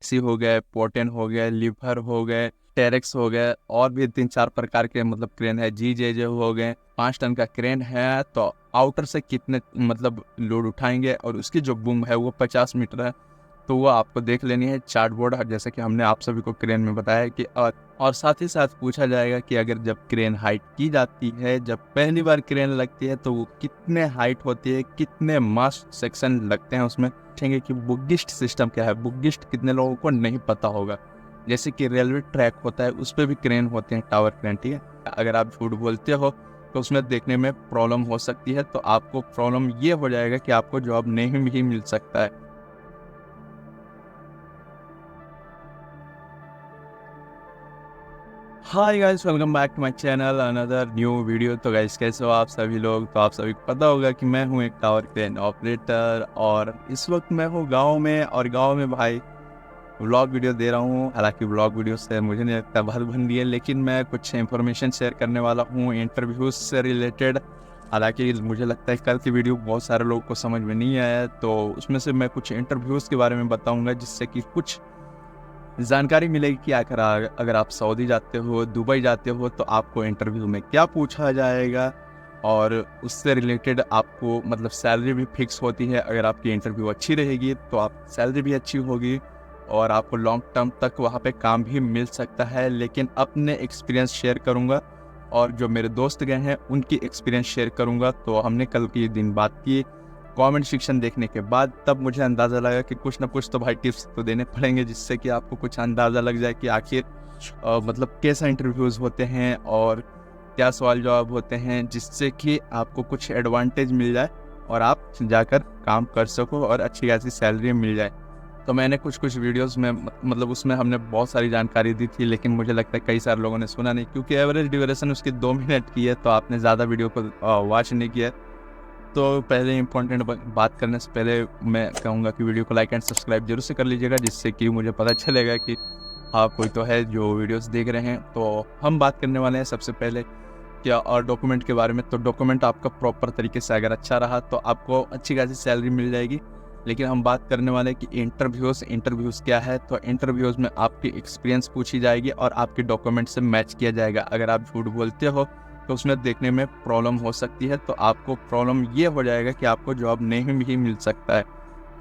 सी हो गए, पोर्टेन हो गए, लिवर हो गए, टेरेक्स हो गए, और भी 3-4 प्रकार के मतलब क्रेन है, जीजे हो गए। 5 टन का क्रेन है तो आउटर से कितने मतलब लोड उठाएंगे, और उसकी जो बूम है वो 50 मीटर है, तो वो आपको देख लेनी है चार्ट बोर्ड, जैसे कि हमने आप सभी को क्रेन में बताया कि और साथ ही साथ पूछा जाएगा कि अगर जब क्रेन हाइट की जाती है, जब पहली बार क्रेन लगती है तो वो कितने हाइट होती है, कितने मास्ट सेक्शन लगते हैं उसमें। पूछेंगे कि बुगिस्ट सिस्टम क्या है, बुगिस्ट कितने लोगों को नहीं पता होगा। जैसे कि रेलवे ट्रैक होता है उस पर भी क्रेन होते हैं, टावर क्रेन, ठीक है। अगर आप झूठ बोलते हो तो उसमें देखने में प्रॉब्लम हो सकती है, तो आपको प्रॉब्लम ये हो जाएगा कि आपको जॉब नहीं भी मिल सकता है। Hi guys, welcome back to my channel, another new video. तो गाइस कैसे हो आप सभी लोग। तो आप सभी को पता होगा कि मैं हूं एक टावर क्रेन ऑपरेटर, और इस वक्त मैं हूं गांव में, और गांव में भाई व्लॉग वीडियो दे रहा हूं। हालांकि व्लॉग वीडियो से मुझे नहीं लगता बहुत बन रही है, लेकिन मैं कुछ इन्फॉर्मेशन शेयर करने वाला हूं इंटरव्यूज से रिलेटेड। हालांकि मुझे लगता है कल की वीडियो बहुत सारे लोगों को समझ में नहीं आया है, तो उसमें से मैं कुछ इंटरव्यूज़ के बारे में बताऊंगा, जिससे कि कुछ जानकारी मिलेगी कि आखिर अगर आप सऊदी जाते हो, दुबई जाते हो, तो आपको इंटरव्यू में क्या पूछा जाएगा, और उससे रिलेटेड आपको मतलब सैलरी भी फिक्स होती है। अगर आपकी इंटरव्यू अच्छी रहेगी तो आप सैलरी भी अच्छी होगी, और आपको लॉन्ग टर्म तक वहाँ पे काम भी मिल सकता है। लेकिन अपने एक्सपीरियंस शेयर करूँगा, और जो मेरे दोस्त गए हैं उनकी एक्सपीरियंस शेयर करूँगा। तो हमने कल के दिन बात की, कमेंट सेक्शन देखने के बाद तब मुझे अंदाज़ा लगा कि कुछ ना कुछ तो भाई टिप्स तो देने पड़ेंगे, जिससे कि आपको कुछ अंदाज़ा लग जाए कि आखिर मतलब कैसा इंटरव्यूज़ होते हैं और क्या सवाल जवाब होते हैं, जिससे कि आपको कुछ एडवांटेज मिल जाए और आप जाकर काम कर सको और अच्छी खासी सैलरी मिल जाए। तो मैंने कुछ वीडियोस में मतलब उसमें हमने बहुत सारी जानकारी दी थी, लेकिन मुझे लगता है कई सारे लोगों ने सुना नहीं, क्योंकि एवरेज ड्यूरेशन उसकी 2 मिनट की है, तो आपने ज़्यादा वीडियो को वॉच नहीं किया। तो पहले इम्पोर्टेंट बात करने से पहले मैं कहूँगा कि वीडियो को लाइक एंड सब्सक्राइब जरूर से कर लीजिएगा, जिससे कि मुझे पता चलेगा कि हाँ कोई तो है जो वीडियोस देख रहे हैं। तो हम बात करने वाले हैं सबसे पहले क्या और डॉक्यूमेंट के बारे में। तो डॉक्यूमेंट आपका प्रॉपर तरीके से अगर अच्छा रहा तो आपको अच्छी खासी सैलरी मिल जाएगी। लेकिन हम बात करने वाले हैं कि इंटरव्यूज़ क्या है। तो इंटरव्यूज़ में आपकी एक्सपीरियंस पूछी जाएगी और आपके डॉक्यूमेंट से मैच किया जाएगा। अगर आप झूठ बोलते हो तो उसमें देखने में प्रॉब्लम हो सकती है, तो आपको प्रॉब्लम ये हो जाएगा कि आपको जॉब नहीं भी मिल सकता है।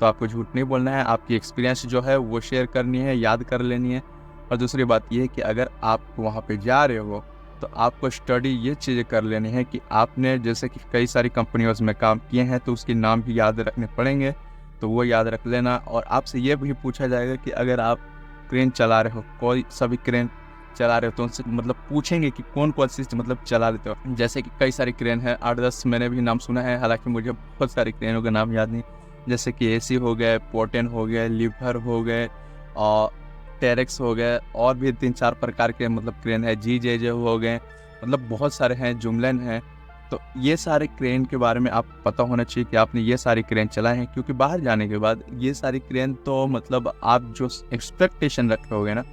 तो आपको झूठ नहीं बोलना है, आपकी एक्सपीरियंस जो है वो शेयर करनी है, याद कर लेनी है। और दूसरी बात ये है कि अगर आप वहाँ पे जा रहे हो तो आपको स्टडी ये चीज़ें कर लेनी है कि आपने जैसे कि कई सारी कंपनियों में काम किए हैं, तो उसके नाम भी याद रखने पड़ेंगे, तो वो याद रख लेना। और आपसे ये भी पूछा जाएगा कि अगर आप क्रेन चला रहे हो, कोई सभी क्रेन चला रहे हो, तो उनसे मतलब पूछेंगे कि कौन कौन सी मतलब चला लेते हो। जैसे कि कई सारी क्रेन है, 8-10 मैंने भी नाम सुना है, हालांकि मुझे बहुत सारी क्रेनों का नाम याद नहीं। जैसे कि एसी हो गए, पोर्टेन हो गए, लिवर हो गए, और टेरेक्स हो गए, और भी 3-4 प्रकार के मतलब क्रेन है, जीजे हो गए, मतलब बहुत सारे हैं, जुमलन हैं। तो ये सारे क्रेन के बारे में आप पता होना चाहिए कि आपने ये सारी क्रेन चलाए हैं, क्योंकि बाहर जाने के बाद ये सारी क्रेन तो मतलब आप जो एक्सपेक्टेशन रखे होगे ना,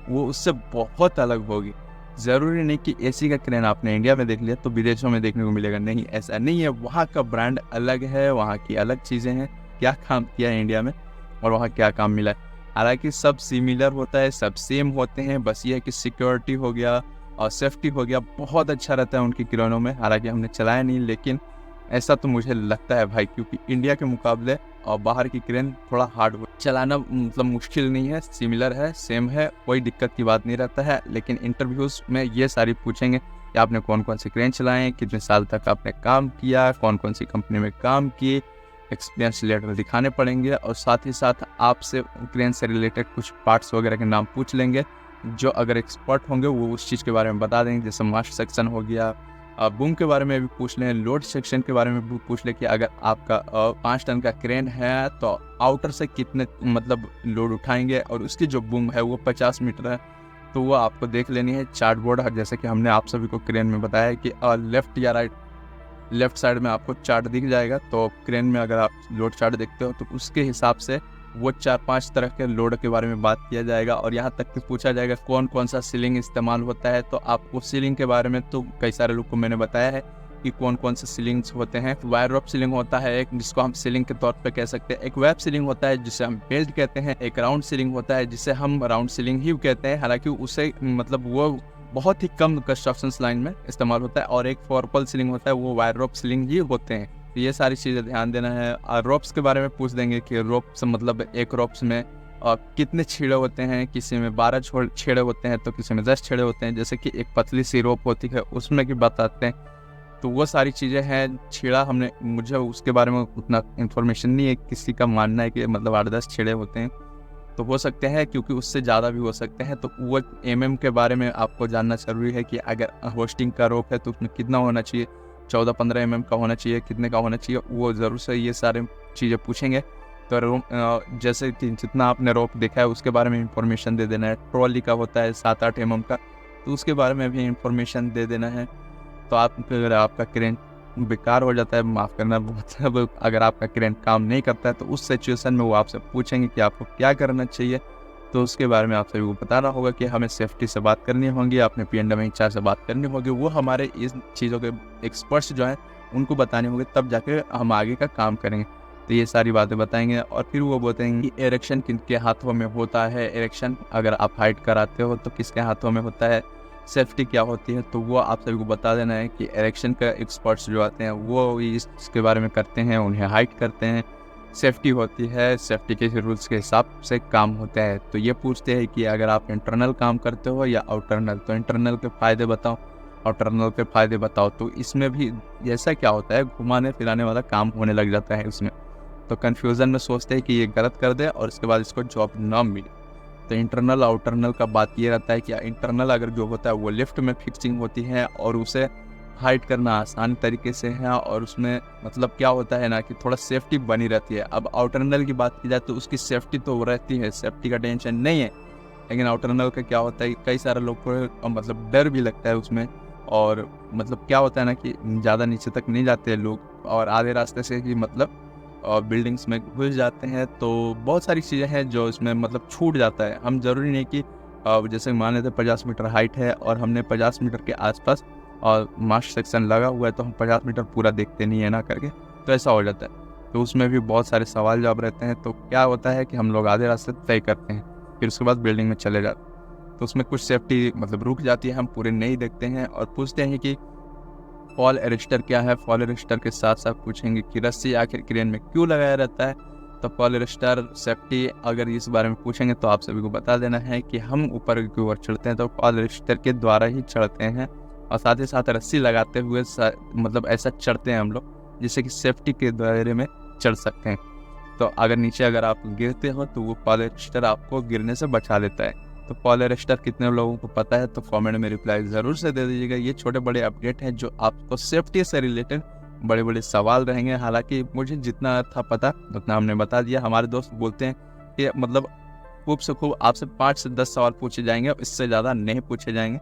वो उससे बहुत अलग होगी। ज़रूरी नहीं कि एसी का क्रेन आपने इंडिया में देख लिया तो विदेशों में देखने को मिलेगा, नहीं, ऐसा नहीं है। वहाँ का ब्रांड अलग है, वहाँ की अलग चीज़ें हैं, क्या काम किया है इंडिया में और वहाँ क्या काम मिला है। हालांकि सब सिमिलर होता है, सब सेम होते हैं, बस ये है कि सिक्योरिटी हो गया और सेफ्टी हो गया, बहुत अच्छा रहता है उनकी क्रेनों में। हालांकि हमने चलाया नहीं, लेकिन ऐसा तो मुझे लगता है भाई, क्योंकि इंडिया के मुकाबले और बाहर की क्रेन थोड़ा हार्ड चलाना मतलब मुश्किल नहीं है, सिमिलर है, सेम है, कोई दिक्कत की बात नहीं रहता है। लेकिन इंटरव्यूज़ में ये सारी पूछेंगे कि आपने कौन कौन से क्रेन चलाएं, कितने साल तक आपने काम किया, कौन कौन सी कंपनी में काम किए, एक्सपीरियंस लेटर दिखाने पड़ेंगे। और साथ ही साथ आपसे क्रेन से रिलेटेड कुछ पार्ट्स वगैरह के नाम पूछ लेंगे, जो अगर एक्सपर्ट होंगे वो उस चीज़ के बारे में बता देंगे। जैसे मास्ट सेक्शन हो गया, बूम के बारे में भी पूछ लें, लोड सेक्शन के बारे में भी पूछ लें कि अगर आपका 5 टन का क्रेन है तो आउटर से कितने मतलब लोड उठाएंगे, और उसकी जो बूम है वो 50 मीटर है, तो वो आपको देख लेनी है चार्ट बोर्ड। जैसे कि हमने आप सभी को क्रेन में बताया है कि लेफ्ट या राइट, लेफ्ट साइड में आपको चार्ट दिख जाएगा। तो क्रेन में अगर आप लोड चार्ट देखते हो तो उसके हिसाब से वो 4-5 तरह के लोड के बारे में बात किया जाएगा, और यहाँ तक कि पूछा जाएगा कौन कौन सा सीलिंग इस्तेमाल होता है। तो आपको सीलिंग के बारे में तो कई सारे लोग को मैंने बताया है कि कौन कौन से सीलिंग्स होते हैं। वायर रॉप सीलिंग होता है एक, जिसको हम सीलिंग के तौर पे कह सकते हैं। एक वेब सीलिंग होता है जिसे हम बेल्ट कहते हैं। एक राउंड सीलिंग होता है जिसे हम राउंड सीलिंग ही कहते हैं, हालांकि उसे मतलब वो बहुत ही कम कंस्ट्रक्शन लाइन में इस्तेमाल होता है। और एक फॉर्पल सीलिंग होता है, वो वायर रॉप सीलिंग ही होते हैं। तो ये सारी चीज़ें ध्यान देना है। और रोप्स के बारे में पूछ देंगे कि रोप्स मतलब एक रोप्स में कितने छेड़े होते हैं, किसी में 12 छेड़े होते हैं तो किसी में 10 छेड़े होते हैं। जैसे कि एक पतली सी रोप होती है उसमें भी बताते हैं। तो वो सारी चीज़ें हैं। छेड़ा मुझे उसके बारे में उतना इन्फॉर्मेशन नहीं है। किसी का मानना है कि मतलब 8-10 छेड़े होते हैं, तो हो सकते हैं क्योंकि उससे ज़्यादा भी हो सकते हैं। तो वो के बारे में आपको जानना ज़रूरी है कि अगर होस्टिंग का रोप है तो उसमें कितना होना चाहिए, 14-15 का होना चाहिए, कितने का होना चाहिए, वो ज़रूर से ये सारे चीज़ें पूछेंगे। तो जैसे कि जितना आपने रोप देखा है उसके बारे में इंफॉर्मेशन दे देना है। ट्रॉली का होता है 7-8 का, तो उसके बारे में भी इंफॉर्मेशन दे देना है। तो अगर आपका क्रेन बेकार हो जाता है, माफ़ करना, मतलब अगर आपका क्रेन काम नहीं करता है, तो उस सिचुएशन में वो आपसे पूछेंगे कि आपको क्या करना चाहिए। तो उसके बारे में आप सभी को बताना होगा कि हमें सेफ्टी से बात करनी होगी, अपने P&M इंचार्ज से बात करनी होगी। वो हमारे इस चीज़ों के एक्सपर्ट्स जो हैं उनको बतानी होगी, तब जाके हम आगे का काम करेंगे। तो ये सारी बातें बताएंगे। और फिर वो बताएंगे कि इरेक्शन किनके हाथों में होता है, इरेक्शन अगर आप हाइट कराते हो तो किसके हाथों में होता है, सेफ्टी क्या होती है। तो वो आप सभी को बता देना है कि इरेक्शन का एक्सपर्ट्स जो आते हैं वो इसके बारे में करते हैं, उन्हें हाइट करते हैं। सेफ्टी होती है, सेफ्टी के रूल्स के हिसाब से काम होता है। तो ये पूछते हैं कि अगर आप इंटरनल काम करते हो या आउटरनल, तो इंटरनल के फ़ायदे बताओ, आउटरनल के फ़ायदे बताओ। तो इसमें भी ऐसा क्या होता है, घुमाने फिराने वाला काम होने लग जाता है उसमें। तो कन्फ्यूज़न में सोचते हैं कि ये गलत कर दे और इसके बाद इसको जॉब ना मिले। तो इंटरनल आउटरनल का बात ये रहता है कि इंटरनल अगर जो होता है वो लिफ्ट में फिक्सिंग होती है और उसे हाइड करना आसान तरीके से है। और उसमें मतलब क्या होता है ना कि थोड़ा सेफ्टी बनी रहती है। अब आउटरनल की बात की जाए तो उसकी सेफ्टी तो रहती है, सेफ्टी का टेंशन नहीं है। लेकिन आउटरनल का क्या होता है, कई सारे लोग को मतलब डर भी लगता है उसमें। और मतलब क्या होता है ना कि ज़्यादा नीचे तक नहीं जाते हैं लोग और आधे रास्ते से ही मतलब बिल्डिंग्स में घुस जाते हैं। तो बहुत सारी चीज़ें हैं जो इसमें मतलब छूट जाता है। हम ज़रूरी नहीं कि जैसे मान लेते 50 मीटर हाइट है और हमने 50 मीटर के आसपास और मास्ट सेक्शन लगा हुआ है, तो हम 50 मीटर पूरा देखते नहीं है ना करके, तो ऐसा हो जाता है। तो उसमें भी बहुत सारे सवाल जवाब रहते हैं। तो क्या होता है कि हम लोग आधे रास्ते तय करते हैं, फिर उसके बाद बिल्डिंग में चले जाते हैं। तो उसमें कुछ सेफ्टी मतलब रुक जाती है, हम पूरे नहीं देखते हैं और पूछते हैं कि फॉल अरेस्टर क्या है। फॉल अरेस्टर के साथ साथ पूछेंगे कि रस्सी आखिर क्रेन में क्यों लगाया रहता है। तो फॉल अरेस्टर सेफ्टी अगर इस बारे में पूछेंगे तो आप सभी को बता देना है कि हम ऊपर की ओर चढ़ते हैं तो फॉल अरेस्टर के द्वारा ही चढ़ते हैं। और साथ ही साथ रस्सी लगाते हुए मतलब ऐसा चढ़ते हैं हम लोग जिससे कि सेफ्टी के दायरे में चढ़ सकते हैं। तो अगर आप गिरते हो तो वो फॉल अरेस्टर आपको गिरने से बचा लेता है। तो फॉल अरेस्टर कितने लोगों को पता है तो कमेंट में रिप्लाई ज़रूर से दे दीजिएगा। ये छोटे बड़े अपडेट हैं जो आपको सेफ्टी से रिलेटेड बड़े बड़े सवाल रहेंगे। हालांकि मुझे जितना था पता उतना हमने बता दिया। हमारे दोस्त बोलते हैं कि मतलब खूब से खूब आपसे 5 से 10 सवाल पूछे जाएंगे, इससे ज़्यादा नहीं पूछे जाएंगे।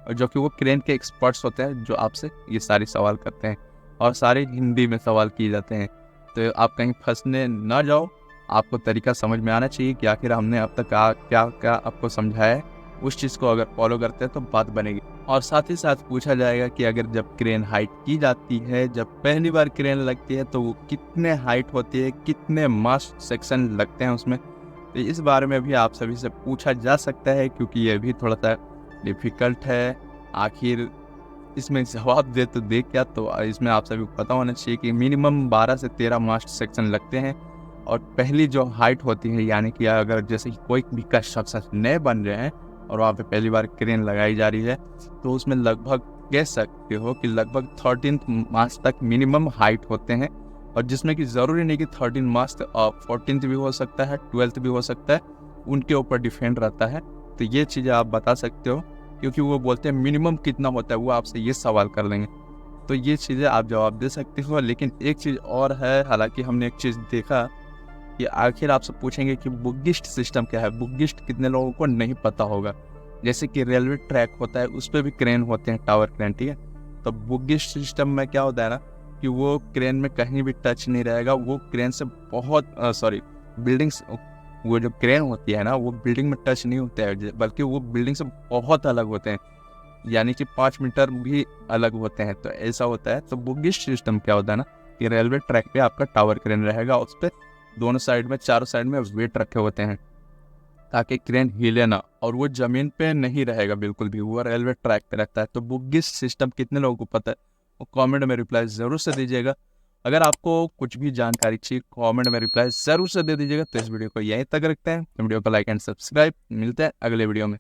और जो कि वो क्रेन के एक्सपर्ट्स होते हैं जो आपसे ये सारे सवाल करते हैं और सारे हिंदी में सवाल किए जाते हैं। तो आप कहीं फंसने ना जाओ, आपको तरीका समझ में आना चाहिए कि आखिर हमने अब तक क्या क्या आपको समझाया है। उस चीज़ को अगर फॉलो करते हैं तो बात बनेगी। और साथ ही साथ पूछा जाएगा कि अगर जब क्रेन हाइट की जाती है, जब पहली बार क्रेन लगती है, तो वो कितने हाइट होती है, कितने मास्ट सेक्शन लगते हैं उसमें। तो इस बारे में भी आप सभी से पूछा जा सकता है क्योंकि ये भी थोड़ा सा डिफ़िकल्ट है। आखिर इसमें जवाब दे तो दे क्या, तो इसमें आप सभी को पता होना चाहिए कि मिनिमम 12 से 13 मास्ट सेक्शन लगते हैं। और पहली जो हाइट होती है, यानी कि अगर जैसे कि कोई भी कंस्ट्रक्शन नए बन रहे हैं और वहाँ पे पहली बार क्रेन लगाई जा रही है, तो उसमें लगभग कह सकते हो कि लगभग 13 मास्ट तक मिनिमम हाइट होते हैं। और जिसमें कि ज़रूरी नहीं कि 13 मास्ट 14th भी हो सकता है, 12th भी हो सकता है, उनके ऊपर डिपेंड रहता है। तो ये चीज़ें आप बता सकते हो क्योंकि वो बोलते हैं मिनिमम कितना होता है, वो आपसे ये सवाल कर लेंगे। तो ये चीज़ें आप जवाब दे सकते हो। लेकिन एक चीज़ और है, हालांकि हमने एक चीज़ देखा कि आखिर आपसे पूछेंगे कि बुगिस्ट सिस्टम क्या है। बुगिस्ट कितने लोगों को नहीं पता होगा। जैसे कि रेलवे ट्रैक होता है, उस पर भी क्रेन होते हैं, टावर क्रेन, ठीक है। तो बुगिस्ट सिस्टम में क्या होता है ना कि वो क्रेन में कहीं भी टच नहीं रहेगा। वो क्रेन से बहुत बिल्डिंग्स, वो जो क्रेन होती है ना वो बिल्डिंग में टच नहीं होता है, बल्कि वो बिल्डिंग से बहुत अलग होते हैं। यानी कि 5 मीटर भी अलग होते हैं। तो ऐसा होता है। तो बुगिश सिस्टम क्या होता है ना कि रेलवे ट्रैक पे आपका टावर क्रेन रहेगा, उस पर दोनों साइड में, चारों साइड में वेट रखे होते हैं ताकि क्रेन हिले ना, और वो जमीन पे नहीं रहेगा बिल्कुल भी, वो रेलवे ट्रैक पे रहता है। तो बुगिश सिस्टम कितने लोगों को पता है वो कमेंट में रिप्लाई ज़रूर से दीजिएगा। अगर आपको कुछ भी जानकारी चाहिए कमेंट में रिप्लाई ज़रूर से दे दीजिएगा। तो इस वीडियो को यहीं तक रखते हैं। वीडियो को लाइक एंड सब्सक्राइब, मिलते हैं अगले वीडियो में।